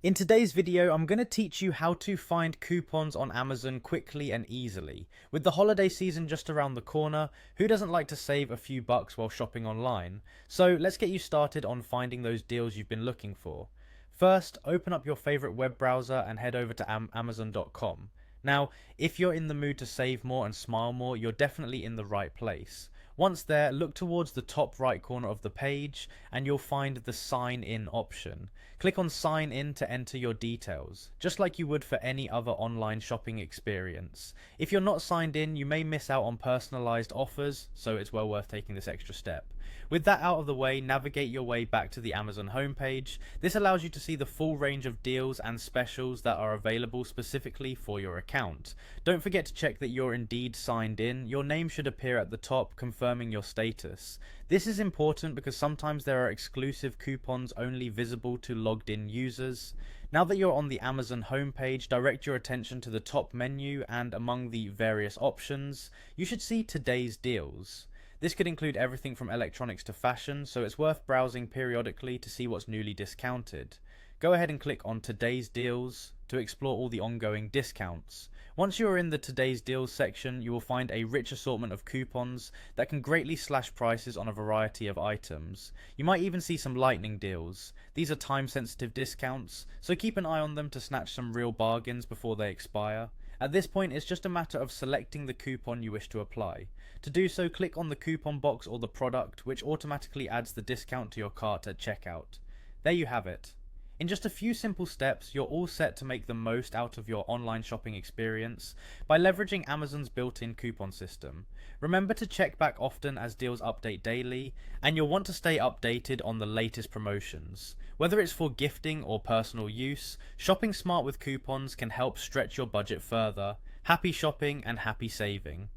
In today's video, I'm going to teach you how to find coupons on Amazon quickly and easily. With the holiday season just around the corner, who doesn't like to save a few bucks while shopping online? So let's get you started on finding those deals you've been looking for. First, open up your favorite web browser and head over to Amazon.com. Now, if you're in the mood to save more and smile more, you're definitely in the right place. Once there, look towards the top right corner of the page and you'll find the sign in option. Click on sign in to enter your details, just like you would for any other online shopping experience. If you're not signed in, you may miss out on personalized offers, so it's well worth taking this extra step. With that out of the way, navigate your way back to the Amazon homepage. This allows you to see the full range of deals and specials that are available specifically for your account. Don't forget to check that you're indeed signed in. Your name should appear at the top, confirming your status. This is important because sometimes there are exclusive coupons only visible to logged in users. Now that you're on the Amazon homepage, direct your attention to the top menu, and among the various options, you should see today's deals. This could include everything from electronics to fashion, so it's worth browsing periodically to see what's newly discounted. Go ahead and click on Today's Deals to explore all the ongoing discounts. Once you are in the Today's Deals section, you will find a rich assortment of coupons that can greatly slash prices on a variety of items. You might even see some lightning deals. These are time-sensitive discounts, so keep an eye on them to snatch some real bargains before they expire. At this point, it's just a matter of selecting the coupon you wish to apply. To do so, click on the coupon box or the product, which automatically adds the discount to your cart at checkout. There you have it. In just a few simple steps, you're all set to make the most out of your online shopping experience by leveraging Amazon's built-in coupon system. Remember to check back often as deals update daily, and you'll want to stay updated on the latest promotions. Whether it's for gifting or personal use, shopping smart with coupons can help stretch your budget further. Happy shopping and happy saving.